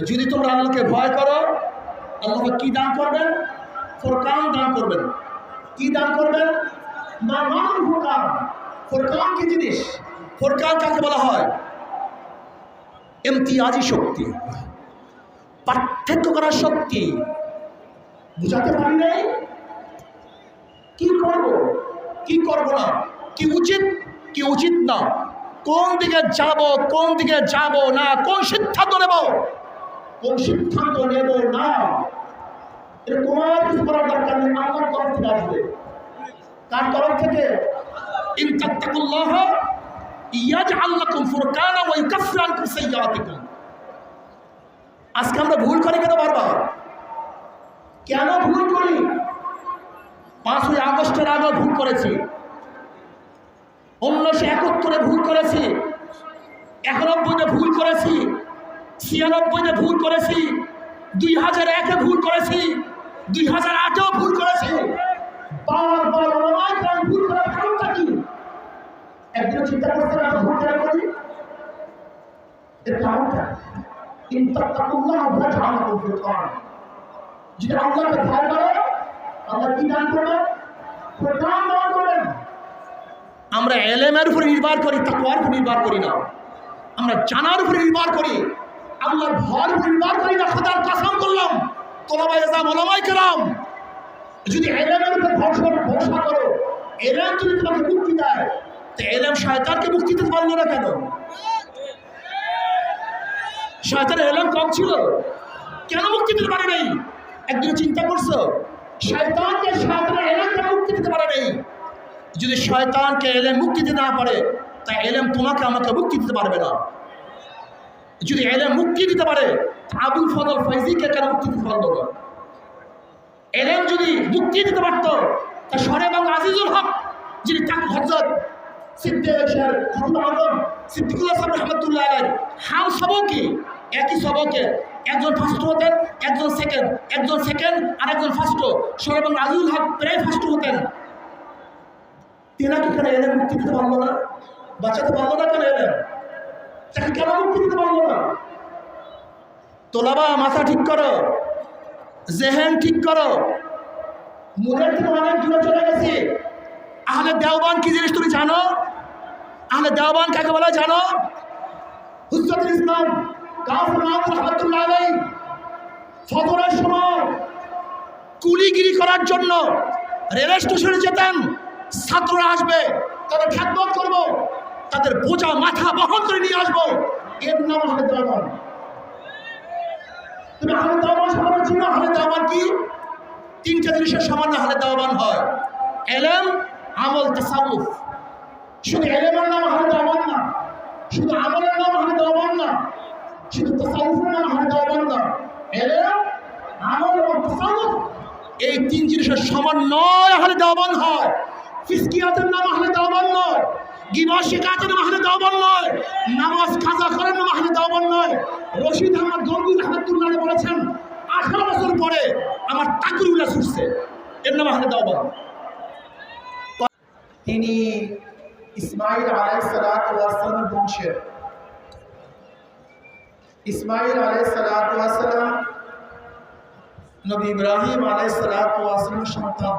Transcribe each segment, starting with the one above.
যদি তোমরা আল্লাহকে ভয় করো, আল্লাহ কি দান করবেন? ফুরকান দান করবেন। কি দান করবেন? ফুরকান। ফুরকান কি জিনিস? ফুরকান কাকে বলা হয়? ইমতিয়াজি শক্তি, পার্থক্য করার শক্তি। বুঝাতে পারি নাই? কি করব, কি করব না, কি উচিত, কি উচিত না, কোন দিকে যাব, কোন দিকে যাব না, কোন সিদ্ধান্ত নেব, কোন সিদ্ধান্ত নেব না, এটা তোমার কিছু করার দরকার নেই। আল্লাহর তরফ থেকে আসবে। কার তরফ থেকে? ইন তাত্তাকুল্লাহ ইয়াজআল লাকুম ফুরকানা ওয়া ইউকাফফির আনকুম সাইয়্যাতিকুম। আজকে আমরা ভুল করি কেন বারবার? কেন ভুল করি? 5ই আগস্টের আগে ভুল করেছি, 1971-এ ভুল করেছি, 91-তে ভুল করেছি, 96-তে ভুল করেছি, 2001-এ ভুল করেছি, 2008-এও ভুল করেছি। বারবার ভুল করার কারণটা কি? একদিন চিন্তা করতে হবে ভুল কেন করি? এর কারণটা ইন তাত্তাকুল্লাহ ইয়াজআল লাকুম ফুরকান। যদি আল্লাহকে ভয় করো, আল্লাহ কি দান করবেন? ফুরকান দান করবেন। আমরা ইলমের উপর নির্ভর করি, তাকওয়ার উপর নির্ভর করি না। আমরা জানার উপর নির্ভর করি, আল্লাহর ভয়ের উপর নির্ভর করি না। খোদার কসম করলাম, তোলাবায়ে ইসলাম ওলামায়ে কেরাম, যদি ইলমের উপর ভরসা করো, ইলম যদি তোমাকে মুক্তি দেয়, তো ইলম শয়তানকে মুক্তি দিতে পারলো না কেন? শয়তানের ইলম কম ছিল, কেন মুক্তি দিতে পারে নাই? একদিন চিন্তা করছো? শয়তানকে শয়তানের ইলমকে মুক্তি দিতে পারে নাই। যদি শয়তানকে ইলম মুক্তি দিতে না পারে, তা ইলম তোমাকে আমাকে মুক্তি দিতে পারবে না। যদি ইলম মুক্তি দিতে পারে, আবুল ফজল ফয়জিকে কেন মুক্তি দিতে পারলো না? ইলম যদি মুক্তি দিতে পারত, তা শরে বাংলা আজিজুল হক, যিনি হযরত সিদ্দিকুল্লাহ সাহেব রহমতুল্লাহ আলাইহি হাম সবকে একই সবকে, একজন ফার্স্ট হতেন, একজন সেকেন্ড আর একজন ফার্স্ট। শরে বাংলা আজিজুল হক প্রায় ফার্স্ট হতেন। তেনাকে কেন ইলম মুক্তি দিতে পারলো না? বাঁচাতে পারলো না কেন? ইলম তাকে কেন মুক্তি দিতে পারলো না? তোলাবা, মাথা ঠিক করো, জেহেন ঠিক করো। মনের থেকে অনেক দূরে চলে গেছি। আহলে দেওবান কি জিনিস তুমি জানো? আহলে দেওবান কাকে বলা জানো? হুজ্জাতুল ইসলাম কাসিম মাহমুদ রহমাতুল্লাহ আলাইহি ফজরের সময় কুলিগিরি করার জন্য রেল স্টেশনে যেতেন। ছাত্ররা আসবে, তাদের খেদমত করব, তাদের বোঝা মাথা বহন করে নিয়ে আসবো। এর নাম আহলে দেওবান। তুমি আহলে দেওবান সম্পর্কে চিনো? আহলে দেওবান কি? 3টে জিনিসের সামান্য আহলে দেওবান হয়: ইলম, আমল, তাসাউফ। শুধু ইলমের নাম আহলে দেওবান না, শুধু আমলের নাম আহলে দেওবান না, শুধু তাসাউফের নাম আহলে দেওবান না। ইলম, আমল এবং তাসাউফ, এই 3 জিনিসের সমন্বয় আহলে দেওবান হয়। ফিসকিয়াতের নাম আহলে দেওবান নয়, গীবত শিকায়তের নাম আহলে দেওবান নয়, নামাজ কাজা করার নাম আহলে দেওবান নয়। রশিদ আহমদ গঙ্গুই রহমাতুল্লাহ আলাইহি বলেছেন, 18 বছর পরে আমার তাকরুল্লাহ ছুটছে, এর নাম আহলে দেওবান। তিনি ইসমাঈল আলাইহিস সালাতু ওয়াস সালাম বংশের। ইসমাঈল আলাইহিস সালাতু ওয়াস সালাম নবী ইব্রাহিম আলাইহিস সালাতু ওয়াস সালামের সন্তান।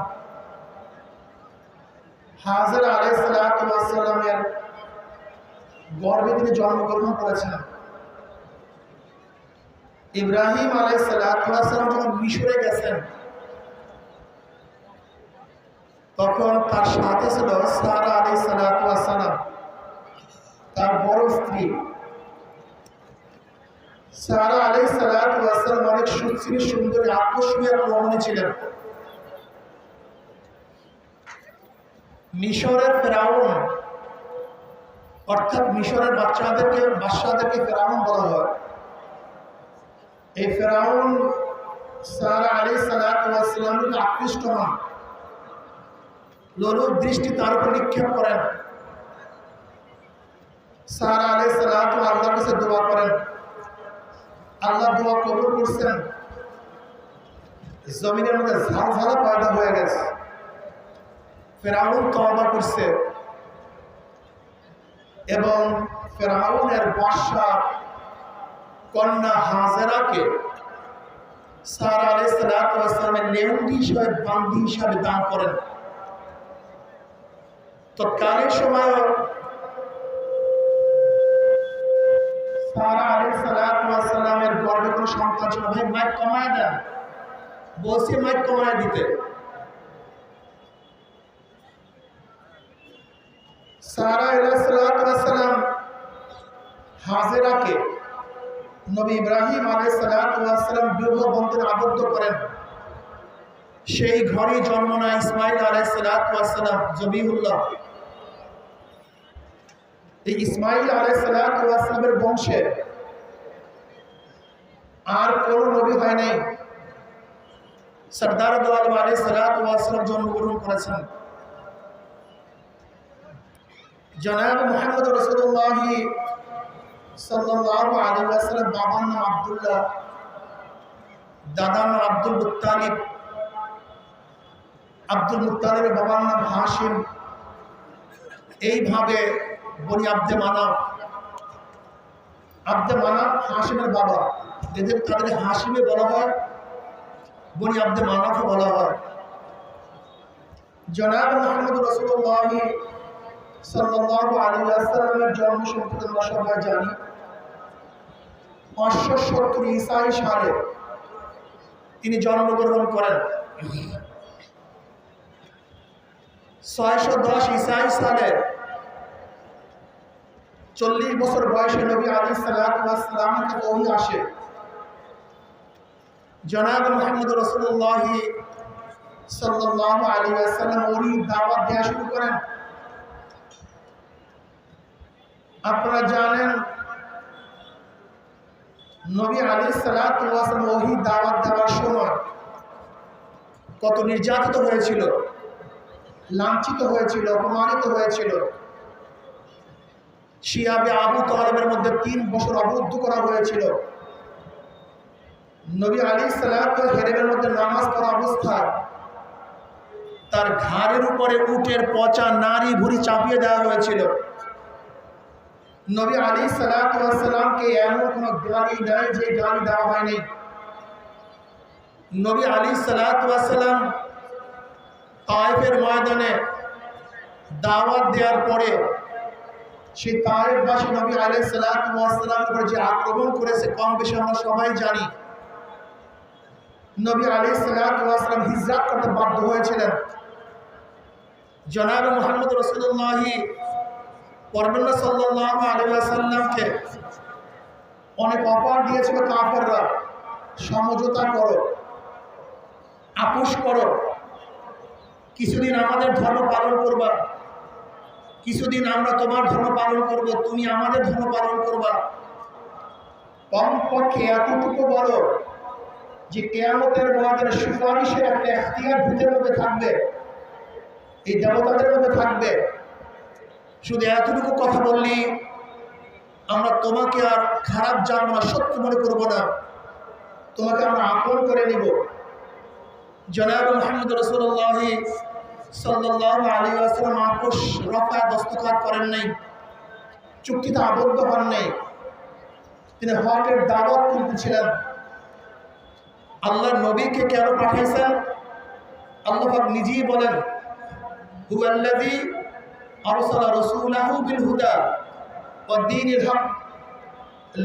হাজরা আলাইহিস সালাতু ওয়াস সালামের গর্ভে তিনি জন্মগ্রহণ করেছেন। ইব্রাহিম আলাইহিস সালাতু ওয়াস সালাম যখন মিশরে গেছেন, তখন তার সাথে ছিল সারা আলাইহিস সালাতু ওয়াস সালাম, তার বড় স্ত্রী। সারা আলাইহিস সালাতু ওয়াস সালাম অনেক সুশ্রী, সুন্দরী, আকর্ষণীয় রমণী ছিলেন। মিশরের ফেরাউন, অর্থাৎ মিশরের বাদশাহদেরকে ফেরাউন বলা হয়। এই ফেরাউন সারা আলাইহিস সালাতু ওয়াস সালামকে আকৃষ্ট হন, লোলুপ দৃষ্টি তার উপর নিক্ষেপ করেন। সারা আলাইহিস সালাতু আল্লাহর কাছে দোয়া করেন, আল্লাহ দোয়া কবুল করছেন। জমিনের মধ্যে ঝালঝালা পয়দা হয়ে গেছে। ফেরাউন তওবা করছে এবং ফেরাউনের বাদশা কন্যা হাজেরাকে সারা আলাইহিস সালাতু ওয়াস সালামের নেউন্দি হিসাবে বান্দি হিসাবে দান করেন। তৎকালীন সময় সারা আলাইহিস সালাতু ওয়াস সালামের গর্ভে কোনো সন্তান ছিল। ভাই মাইক কমায় দেন, বলছি মাইক কমায় দিতে। সারা আলাইহিস সালাতু ওয়াস সালাম হাজেরাকে নবী ইব্রাহিম আলাইহিস সালাতু ওয়াস সালাম বিবাহ বন্ধনে আবদ্ধ করেন। সেই ঘরে জন্ম নেয় ইসমাঈল আলাইহিস সালাতু ওয়াস সালাম জবিহুল্লাহ। এই ইসমাঈল আলাইহিস সালাতু ওয়াস সালামের বংশে আর কোন নবী হয় নাই। সরদার দো আলম আলাইহিস সালাতু ওয়াস সালাম জন্মগ্রহণ করেছেন। জনাব মুহাম্মদ রাসূলুল্লাহ সাল্লাল্লাহু আলাইহি ওয়াসাল্লাম বাবার নাম আব্দুল্লাহ, দাদার নাম আব্দুল মুত্তালিব, আব্দুল মুত্তালিবের বাবার নাম হাশিম। এইভাবে বনি আব্দে মানাফ, হাশিমের বাবা, তাদের হাশিমে বলা হয়, বনি আব্দে মানাফও বলা হয়। জনাব মুহাম্মদ রাসূলুল্লাহ সাল্লাল্লাহু আলাইহি ওয়াসাল্লামের জন্ম সম্পর্কে আমরা সবাই জানি। 570 ঈসাই সালে তিনি জন্মগ্রহণ করেন। 610 ঈসাই সালে 40 বছর বয়সে নবী আলাইহিস সালাতু ওয়াস সালামের কাছে ওহী আসে। জনাব মুহাম্মদ রাসূলুল্লাহ সাল্লাল্লাহু আলাইহি ওয়াসাল্লাম ওহী দাওয়াত দেওয়া শুরু করেন। আপনারা জানেন নবী আলাইহিস সালাতু ওয়াস সালাম ওহী দাওয়াত দেওয়ার সময় কত নির্যাতিত হয়েছিল, লাঞ্ছিত হয়েছিল, অপমানিত হয়েছিল। শিয়াবে আবু তালেবের মধ্যে 3 বছর অবরুদ্ধ করা হয়েছিল। নবী আলাইহিস সালাতু হেরেমের মধ্যে নামাজ পড়া অবস্থায় তার ঘাড়ের উপরে উটের পচা নারী ভুঁড়ি চাপিয়ে দেওয়া হয়েছিল। নবী আলাইহিস সালাতু ওয়াস সালামকে এমন কোনো গালি নাই যে গালি দেওয়া হয়নি। নবী আলাইহিস সালাতু ওয়াস সালাম তায়েফের ময়দানে দাওয়াত দেওয়ার পরে সেই তায়েফবাসী নবী আলাইহিস সালাতু ওয়াস সালামের উপর যে আক্রমণ করেছে কম বেশি আমরা সবাই জানি। নবী আলাইহিস সালাতু ওয়াস সালাম হিজরত করতে বাধ্য হয়েছিলেন। জনাব মুহাম্মদ রাসূলুল্লাহ পরবর্তী সাল্লাল্লাহু আলাইহি ওয়াসাল্লামকে অনেক অফার দিয়েছিল কাফেররা, সমঝোতা করো, আপোষ করো, কিছুদিন আমাদের ধর্ম পালন করবা, কিছুদিন আমরা তোমার ধর্ম পালন করব, তুমি আমাদের ধর্ম পালন করবা। কমপক্ষে এতটুকু বলো যে কিয়ামতের ময়দানে সুপারিশের একটা এখতিয়ার ভূতের মধ্যে থাকবে, এই দেবতাদের মধ্যে থাকবে। শুধু এতটুকু কথা বললি আমরা তোমাকে আর খারাপ জানবো না, সত্য মনে করবো না, তোমাকে আমরা আপন করে নিব। জনাব মুহাম্মদ রাসূলুল্লাহ সাল্লাল্লাহু আলাইহি ওয়াসাল্লাম আপোষ রফা দস্তখত করেন নাই, চুক্তিতে আবদ্ধ হন নাই। তিনি হকের দাওয়াত তুলতেছিলেন। আল্লাহর নবীকে কেন পাঠিয়েছেন? আল্লাহ পাক নিজেই বলেন, হুয়াল্লাযী আরসালা রাসূলাহু বিল হুদা ওয়াদ দীনিল হক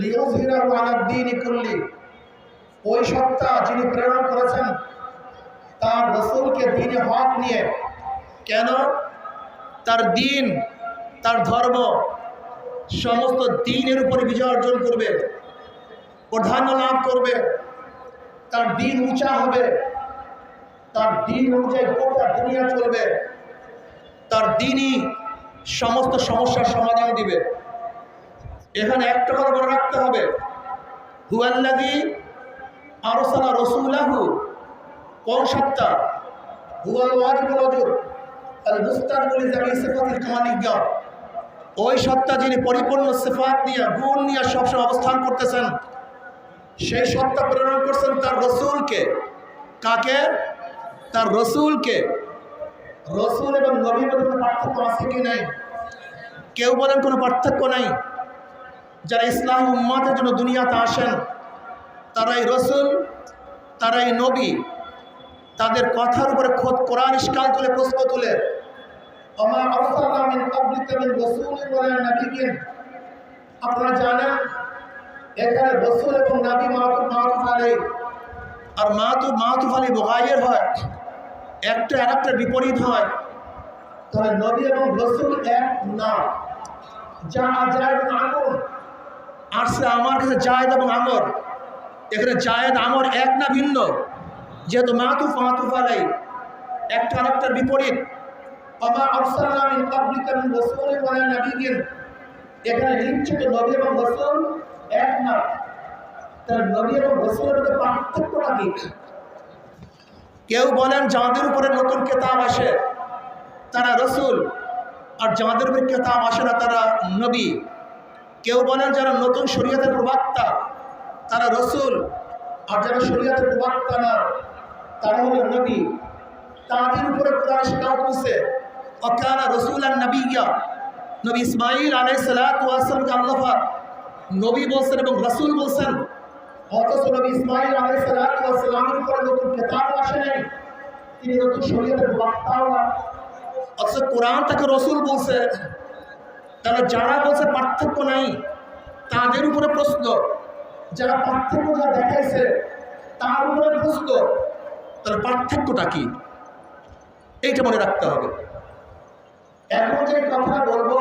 লিইয়ুযহিরাহু আলাদ দীনি কুল্লি। ওই সত্তা যিনি প্রেরণ করেছেন তার রাসূলকে দ্বীনে হক নিয়ে। কেন? তার দ্বীন, তার ধর্ম সমস্ত দ্বীনের উপরে বিজয় অর্জন করবে, প্রাধান্য লাভ করবে, তার দ্বীন উঁচা হবে, তার দ্বীন অনুযায়ী গোটা দুনিয়া চলবে, তার দ্বীনই সমস্ত সমস্যার সমাধান দিবে। এখানে একটা কথা মনে রাখতে হবে, হুয়াল্লাযী আরসালা রাসূলাহু, কোন সত্তা? হুয়াল ওয়াহিদুল ওয়াজুদ আল মুস্তাগফির লিজামি সিফাতিল কামালিয়্যা। ওই সত্তা যিনি পরিপূর্ণ সিফাত নিয়ে, গুণ নিয়ে সবসময় অবস্থান করতেছেন। সেই সত্তা প্রেরণ করছেন তার রসুলকে। কাকে? তার রসুলকে। রসুল এবং নবীর মধ্যে কোনো পার্থক্য আছে কি নাই? কেউ বলেন কোনো পার্থক্য নাই। যারা ইসলাম উম্মতের জন্য দুনিয়াতে আসেন তারাই রসুল, তারাই নবী। তাদের কথার উপরে খোদ কোরআন ইশকাল তুলে প্রশ্ন তুলে আপনারা জানেন এখানে রসুল এবং নবী মাতুফ আলাইহি, আর মাতুফ আলাইহি মুগায়্যির হয়, একটা আরেকটার বিপরীত হয়। তাহলে নবী এবং রসুল এক না। আসছে আমার কাছে জায়েদ এবং আমর, এখানে জায়েদ আমর এক না ভিন্ন? যেহেতু মাতুফ আলাইহি একটা আরেকটার বিপরীত। এখানে নিশ্চিত নবী এবং রসুল এক না। তার নবী এবং রসুলের মধ্যে পার্থক্যটা কি? কেউ বলেন যাদের উপরে নতুন কিতাব আসে তারা রসুল, আর যাদের উপরে কিতাব আসে না তারা নবী। কেউ বলেন যারা নতুন শরীয়তের প্রবক্তা তারা রসুল, আর যারা শরীয়তের প্রবক্তা না তারা হলো নবী। তাদের উপরে কোরআন শিকায়ত করছে অকানা রাসূলান নবিয়্যা। নবী ইসমাঈল আলাইহিস সালাতু ওয়াস সালামকে আল্লাহ পাক নবী বলছেন এবং রাসূল বলছেন, অথচ নবী ইসমাঈল আলাইহিস সালাতু ওয়াস সালামের উপরে নতুন কিতাব আসে নাই, তিনি নতুন শরীয়তের প্রবক্তাও না, অথচ কোরআন তাকে রসুল বলছে। তাহলে যারা বলছে পার্থক্য নাই তাদের উপরে প্রশ্ন, যারা পার্থক্য যা দেখাইছে তার উপরে প্রশ্ন। তাহলে পার্থক্যটা কি এইটা মনে রাখতে হবে। এখন যে কথা বলবো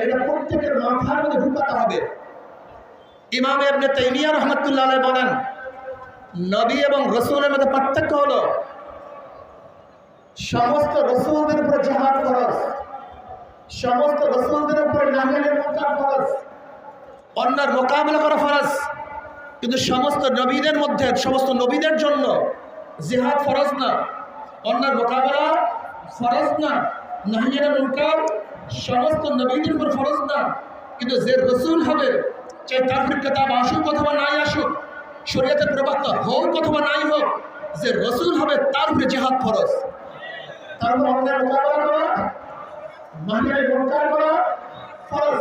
এটা প্রত্যেকের মাথার মধ্যে ঢুকাতে হবে। ইমাম ইবনে তাইমিয়া রাহমাতুল্লাহ আলাইহি বলেন, নবী এবং রাসূলের মধ্যে পার্থক্য হলো সমস্ত রাসূলদের উপর জিহাদ ফরজ, সমস্ত রাসূলদের উপর নাহি আনিল মুনকার ফরজ, অন্যের মোকাবেলা করা ফরজ। কিন্তু সমস্ত নবীদের মধ্যে, সমস্ত নবীদের জন্য জিহাদ ফরজ না, অন্যের মোকাবেলা ফরজ না, নাহি আনিল মুনকার সমস্ত নবীদের উপর ফরজ না। কিন্তু যে রসুল হবে, চাই তার কিতাব আসুক অথবা নাই আসুক, শরীয়তের প্রবক্তা হোক অথবা নাই হোক, যে রসুল হবে তার উপরে জিহাদ ফরজ। তার উপর অন্যের মোকাবেলা করা, নাহি আনিল মুনকার করা ফরজ।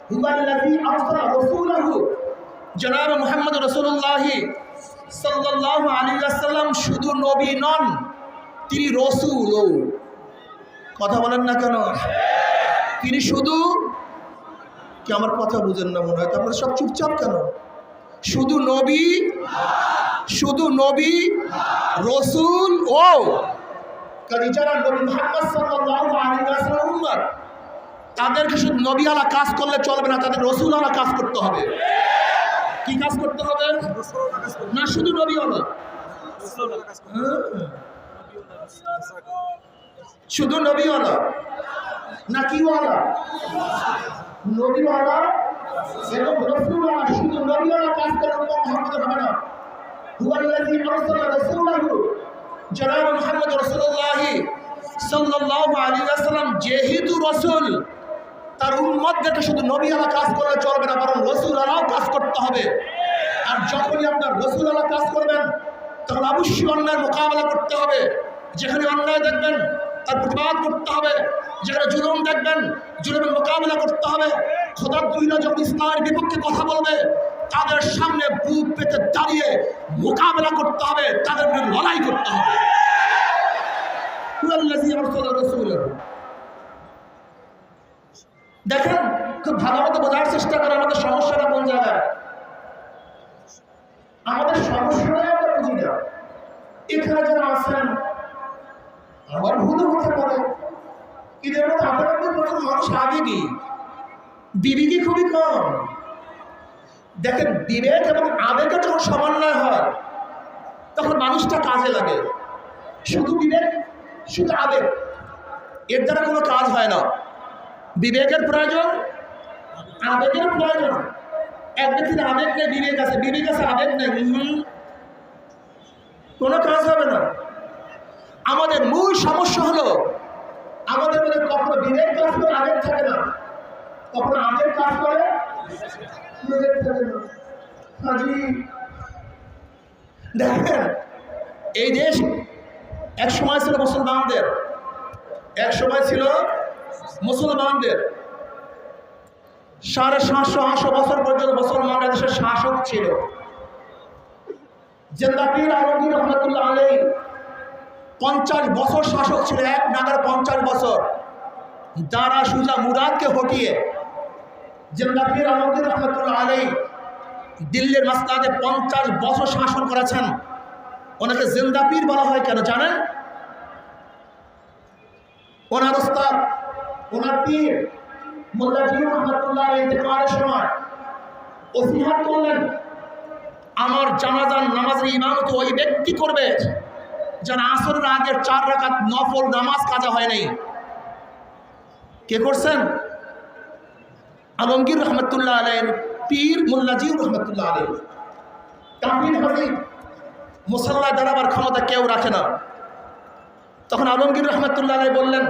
হুয়াল্লাযী আরসালা রাসূলাহু, জনাব মুহাম্মদ রাসূলুল্লাহ সাল্লাল্লাহু আলাইহি ওয়াসাল্লাম শুধু নবী নন, তিনি রসূলও। কথা বলেন না কেন? তিনি শুধু কি, আমার কথা বুঝেন না মনে হয়, তারপরে সব চুপচাপ কেন? শুধু নবী, শুধু নবী রসূল ও যারা নবী মুহাম্মদ সাল্লাল্লাহু আলাইহি ওয়াসাল্লাম উম্মত, তাদেরকে শুধু নবী আলা কাজ করলে চলবে না, তাদের রসূল আলা কাজ করতে হবে। কি কাজ করতে হবে? না শুধু নবী আলা, শুধু নবী আলা না কি ওয়ালা? নবী আলা এবং রসূল আলা, শুধু নবী আলা কাজ করলে মুহাম্মদ হবে না। হুয়াল্লাযী আরসালা রাসূলাহু, জনাব মুহাম্মদ রাসূলুল্লাহ সাল্লাল্লাহু আলাইহি ওয়াসাল্লাম যেহেতু রসূল, তার উম্মতদেরকে শুধু নবী আলা কাজ করলে চলবে না, বরং রসূল আলাও কাজ করতে হবে। আর যখনই আপনার রসূল আলা কাজ করবেন তখন অবশ্যই অন্যায়ের মোকাবেলা করতে হবে। যেখানে অন্যায় দেখবেন তার প্রতিবাদ করতে হবে, যেখানে জুলুম দেখবেন জুলুমের মোকাবেলা করতে হবে। খোদাদ্রোহীরা যখন ইসলামের বিপক্ষে কথা বলবে তাদের সামনে বুক পেতে দাঁড়িয়ে মোকাবেলা করতে হবে, তাদের বিরুদ্ধে লড়াই করতে হবে। দেখেন খুব ভালো মতো বোঝার চেষ্টা করে আমাদের সমস্যাটা কোন জায়গায়। আমাদের সমস্যাটাই আমরা বুঝি না। এখানে যারা আছেন আমার ভুলও হতে পারে, এদের মধ্যে 98% মানুষ আবেগী, বিবেকই খুবই কম। দেখেন বিবেক এবং আবেগের যখন সমন্বয় হয় তখন মানুষটা কাজে লাগে। শুধু বিবেক শুধু আবেগ এর দ্বারা কোনো কাজ হয় না। বিবেকের প্রয়োজন, আবেগের প্রয়োজন। এক ব্যক্তির আবেগ নেই, বিবেক আছে, বিবেক আছে আবেগ নেই, কোনো কাজ হবে না। আমাদের মূল সমস্যা হলো আমাদের মধ্যে কখনো বিবেক কাজ করে আবেগ থাকে না, কখনো আবেগ কাজ করে বিবেক থাকে না। দেখেন এই দেশ এক সময় ছিল মুসলমানদের, এক সময় ছিল মুসলমানদের। 750 বছর পর্যন্ত মুসলমানরা দেশের শাসক ছিল। জিন্দা পীর আলমগীর রহমতুল্লাহ আলাইহি 50 বছর শাসক ছিল, এক নাগার 50 বছর। দারা সুজা মুরাদকে হটিয়ে জিন্দা পীর আলমগীর রহমতুল্লাহ আলাইহি দিল্লির মাসনাদে 50 বছর শাসন করেছেন। ওনাকে জিন্দা পীর বলা হয় কেন জানেন? ওনার উস্তাদ, ওনার পীর মোল্লা জিয়া রহমতুল্লাহ আলাইহি ইন্তেকালের সময় ওসিয়াত করলেন, আমার জানাজার নামাজের ইমামতি ওই ব্যক্তি করবে যার আসরের আগের 4 রাকাত নফল নামাজ কাজা হয় নাই। কে করছেন? আলমগীর রহমতুল্লাহ আলাইহির পীর মোল্লা জিয়া রহমতুল্লাহ আলাইহি। কাফির হাজির মুসাল্লায় দাঁড়াবার ক্ষমতা কেউ রাখে না। তখন আলমগীর রহমতুল্লাহ আলাইহি বললেন,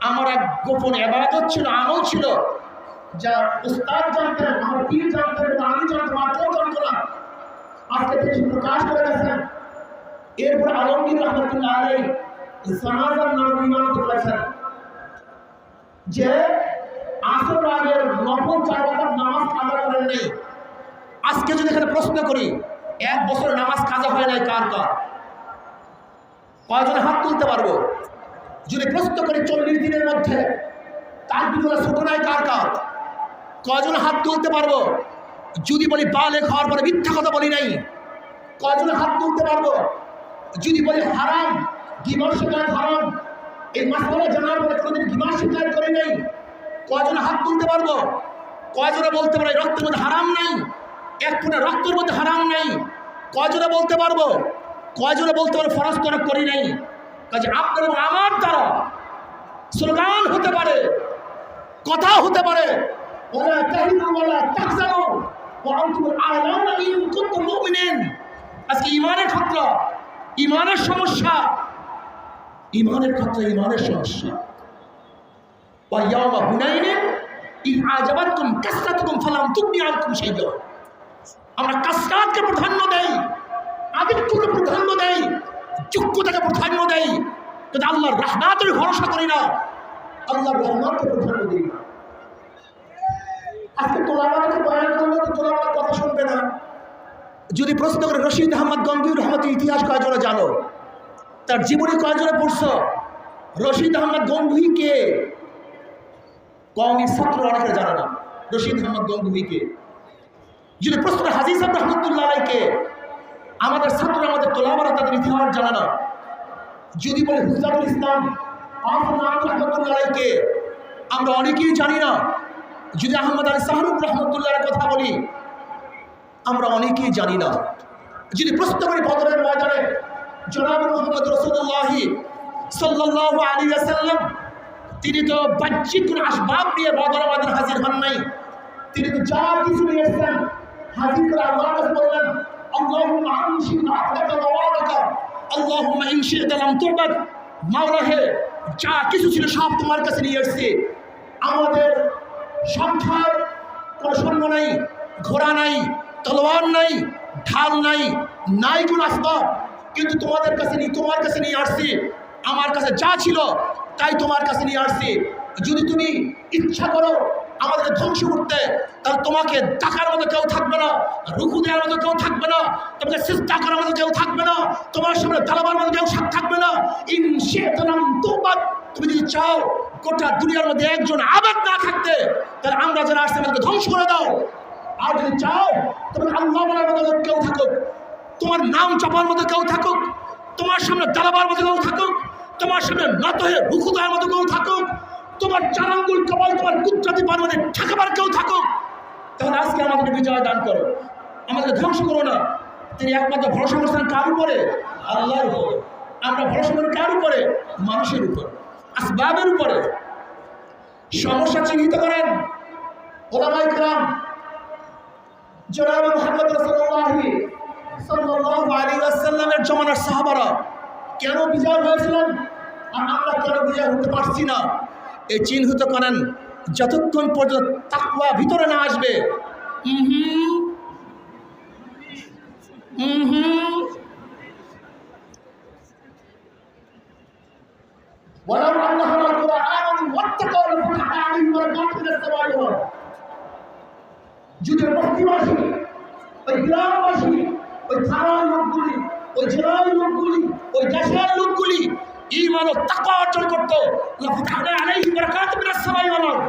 আমার এক গোপন ইবাদত ছিল, আমল ছিল, যা উস্তাদ জানতেন, আমার পীর জানতেন, আমি জানতাম, আর কেউ জানতো না। আজকে তিনি প্রকাশ করে গেছেন। এরপর আলমগীর রহমতুল্লাহ আলাইহি জানাজার নামাজ ইমামতি করেছেন, যে আসর আগের নফল 4 রাকাত নামাজ কাজা করেন নাই। আজকে যদি এখানে প্রশ্ন করি, 1 বছর নামাজ কাজা হয় নাই কার কার? কয়জনে হাত তুলতে পারবো? যদি প্রশ্ন করি 40 দিনের মধ্যে তার ভিতরে ছোট নাই কার কার? কয়জনে হাত তুলতে পারবো? যদি বলি বালেগ হওয়ার পরে মিথ্যা কথা বলি নাই, কয়জনে হাত তুলতে পারবো? যদি বলি হারাম, গীবত শিকায়ত হারাম, এই মাসআলা জানার পরে কোনোদিন গীবত শিকায়ত করি নাই, কয়জনে হাত তুলতে পারবো? কয়জনে বলতে পারে রক্তের মধ্যে হারাম নাই, 1 ফোঁটা রক্তের মধ্যে হারাম নাই? কয়জনে বলতে পারবো? কয়জনে বলতে পারে ফরজ তরক করি নাই? কাজে আপনার এবং আমার দ্বারা স্লোগান হতে পারে, কথা হতে পারে, ওয়ালা তাহিনু ওয়ালা তাহজানু ওয়া আনতুমুল আ'লাউনা ইন কুনতুম মুমিনিন। আজকে ইমানের খতরা, ইমানের সমস্যা, ইমানের খতরা, ইমানের সমস্যা। ওয়া ইয়াওমা হুনাইনিন ইন আ'জাবাতকুম কাসরাতুকুম ফালাম তুগনি আনকুম শাইআ। আমরা কাসরাতকে প্রাধান্য দেই, আবেগকে প্রাধান্য দেই, যোগ্যতাকে প্রাধান্য দেই, কিন্তু আল্লাহর রহমতের ভরসা করি না, আল্লাহর রহমতকে প্রাধান্য দিই না। আজকে তোলাবাদকে বয়ান করলে তো তোলাবাদ কথা শুনবে না। যদি প্রশ্ন করে রশিদ আহমদ গঙ্গুহি রহমতের ইতিহাস কয়জনে জানো? তার জীবনী কয়জনে পড়ছো? রশিদ আহমদ গঙ্গুহি কে? কওমি ছাত্র অনেকে জানে না রশিদ আহমদ গঙ্গুহি কে। যদি প্রশ্ন হাজী সাহেব রহমতুল্লাহ আলাইহিকে, আমাদের ছাত্র, আমাদের তোলাবারা তাদের ইতিহাস জানে না। যদি বলে হুজরাতুল ইসলাম রহমতুল্লাহ আলাইহিকে, আমরা অনেকেই জানি না। যদি আহমদ আলী শাহরুখ রহমতুল্লাহর কথা বলি, আমরা অনেকেই জানি না। যদি প্রশ্ন করি বদরের ময়দানে জনাব মুহাম্মদ রাসূলুল্লাহ সাল্লাল্লাহু আলাইহি ওয়াসাল্লাম, তিনি তো বাহ্যিক কোনো আসবাব নিয়ে বদরের ময়দানে হাজির হন নাই, তিনি তো যা কিছু নিয়ে এসেছেন হাজির করে আল্লাহর কাছে বললেন, আল্লাহুম্মা আনশি আহদাকা ওয়া ওয়াদাকা, আল্লাহুম্মা ইন শি'তা লাম তু'বাদ। মাওলা হে, যা কিছু ছিল সব তোমার কাছে নিয়ে এসেছি। আমাদের সংখ্যার কোনো সৈন্য নাই, ঘোড়া নাই, তলোয়ার নাই, ঢাল নাই, নাই কোনো আসবাব, কিন্তু তোমাদের কাছে তোমার কাছে নিয়ে আসছি। আমার কাছে যা ছিল তাই তোমার কাছে নিয়ে আসছি। যদি তুমি ইচ্ছা করো আমাদেরকে ধ্বংস করতে, তাহলে তোমাকে ডাকার মতো কেউ থাকবে না, রুকু দেওয়ার মতো কেউ থাকবে না, তোমাকে সিজদা করার মতো কেউ থাকবে না, তোমার সামনে দাঁড়াবার মতো কেউ থাকবে না। ইন শি'তা লাম তু'বাদ। তুমি যদি চাও গোটা দুনিয়ার মধ্যে একজন আবাদ না থাকতে, তাহলে আমরা যারা আসছে আমাদেরকে ধ্বংস করে দাও। আর যদি চাও তোমার আল্লাহ বলার মতো কেউ থাকুক, তোমার নাম জপার মতো কেউ থাকুক, তোমার সামনে দাঁড়াবার মতো কেউ থাকুক, তোমার সামনে নত হয়ে রুকু দেওয়ার মতো কেউ থাকুক, তোমার 4 আঙ্গুল কপাল তোমার কুদরতি পারমানে ঠেকাবার কেউ থাকুক, তাহলে আজকে আমাদেরকে বিজয় দান করো, আমাদেরকে ধ্বংস করো না। তিনি একমাত্র ভরসা করছেন কার উপরে? আল্লাহর উপরে। আমরা ভরসা করি কার উপরে? মানুষের উপর, আসবাবের উপরে। সমস্যা চিহ্নিত করেন ওলামায়ে কেরাম। জনাব মুহাম্মদ রাসূলুল্লাহ সাল্লাল্লাহু আলাইহি ওয়াসাল্লামের জামানার সাহাবারা কেন বিজয় হয়েছিলেন আর আমরা কেন বিজয় হতে পারছি না, এই চিহ্নিত করেন। যতক্ষণ পর্যন্ত তাকওয়া ভিতরে না আসবে, ولو أنهم آمنوا واتقوا لفتحنا عليهم بركات من السماء والأرض। যদি বস্তিবাসী, ওই গ্রামবাসী, ওই থানার লোকগুলি, ওই জেলার লোকগুলি, ওই দেশের লোকগুলি ঈমান ও তাকওয়া অর্জন করতো, লাফতাহনা আলাইহিম বারাকাতুম মিনাস সামাই ওয়াল আরদ,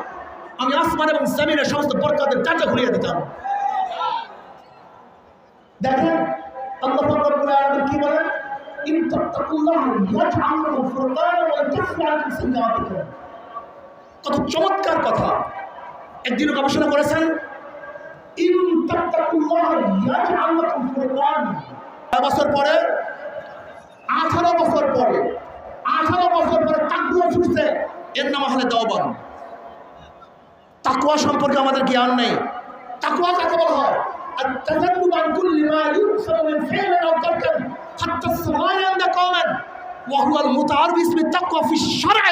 আমি আসমান এবং জমিনের সমস্ত বরকতের দরজা খুলিয়ে দিতাম। দেখেন আল্লাহ পাক রব্বুল আলামিন কি বলেন, ইন তাত্তাকুল্লাহ ইয়াজআল লাকুম ফুরকানা ওয়া ইয়াকফির আনকুম সাইয়্যাতিকুম। কত চমৎকার কথা! একদিনও গবেষণা করেছেন, ইন তাত্তাকুল্লাহ ইয়াজআল লাকুম ফুরকান। 18 বছর পরে তাকওয়া ছুটছে, এর নাম হলে দাওবান। তাকওয়া সম্পর্কে আমাদের জ্ঞান নেই। তাকওয়া কাকে বলা হয়? التجنب عن كل ما ينسب من فعل او ترك حتى الصغار عند قوم وهو المتعارف باسم التقوى في الشرع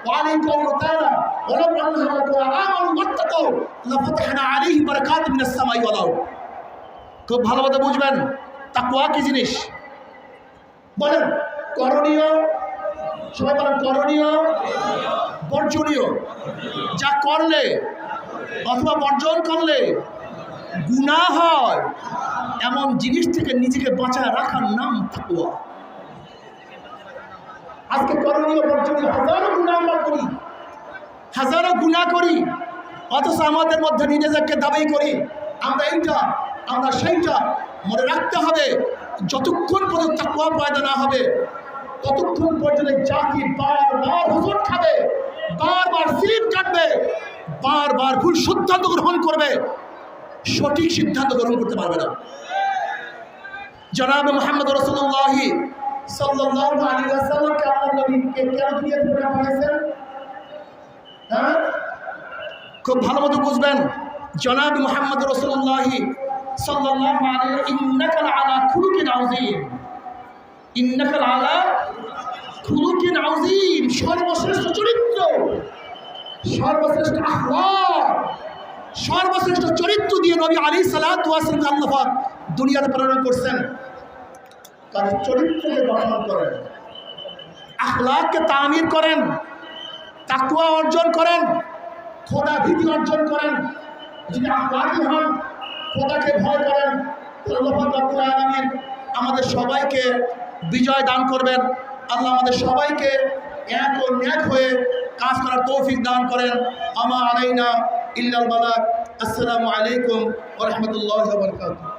وعليه قوله تعالى ولو انهم امنوا واتقوا لفتحنا عليهم بركات من السماء والارض। খুব ভালোভাবে বুঝবেন তাকওয়া কি জিনিস। বলেন করণীয়, সবাই বলেন করণীয়, বর্জনীয়। যা করলে অথবা বর্জন করলে গুনাহ হয় এমন জিনিস থেকে নিজেকে বাঁচায় রাখার নাম তাকওয়া। আজকে করণীয় বর্জনীয় হাজারো গুনাহ আমরা করি, হাজারো গুনাহ করি, অথচ আমাদের মধ্যে নিজেদেরকে দাবি করি আমরা এইটা আমরা সেইটা। মনে রাখতে হবে যতক্ষণ পর্যন্ত তাকওয়া পয়দা না হবে ততক্ষণ পর্যন্ত জাতি বারবার হোঁচট খাবে, বারবার স্লিপ কাটবে, বারবার ভুল সিদ্ধান্ত গ্রহণ করবে, সঠিক সিদ্ধান্ত গ্রহণ করতে পারবে না। জনাব মুহাম্মদ রাসূলুল্লাহ সাল্লাল্লাহু আলাইহি ওয়াসাল্লামকে আল্লাহর নবীকে কেন দুনিয়াতে পাঠিয়েছেন? হ্যাঁ, খুব ভালো মতো বুঝবেন। জনাব মুহাম্মদ রাসূলুল্লাহ সাল্লাল্লাহু আলাইহি ইন্নাকা আলা খুলুকিন আযীম, ইন্নাকা আলা খুলুকিন আযীম, সর্বশ্রেষ্ঠ চরিত্র, সর্বশ্রেষ্ঠ আখলাক, সর্বশ্রেষ্ঠ চরিত্র দিয়ে নবী আলাইহিস সালাতু ওয়াস সালাম আল্লাহ পাক দুনিয়াতে প্রেরণ করছেন। তার চরিত্রকে গঠন করেন, আখলাককে তামির করেন, তাকওয়া অর্জন করেন, খোদা ভীতি অর্জন করেন। যদি আখলাকি হন, খোদাকে ভয় করেন, আল্লাহ পাক রব্বুল আলামিন আমাদের সবাইকে বিজয় দান করবেন। আল্লাহ আমাদের সবাইকে এক ও ন্যাক হয়ে কাজ করার তৌফিক দান করেন। আমা আলাইনা ইল্লাল বালাগ। আসসালামু আলাইকুম ওয়া রাহমাতুল্লাহি ওয়া বারাকাতুহু।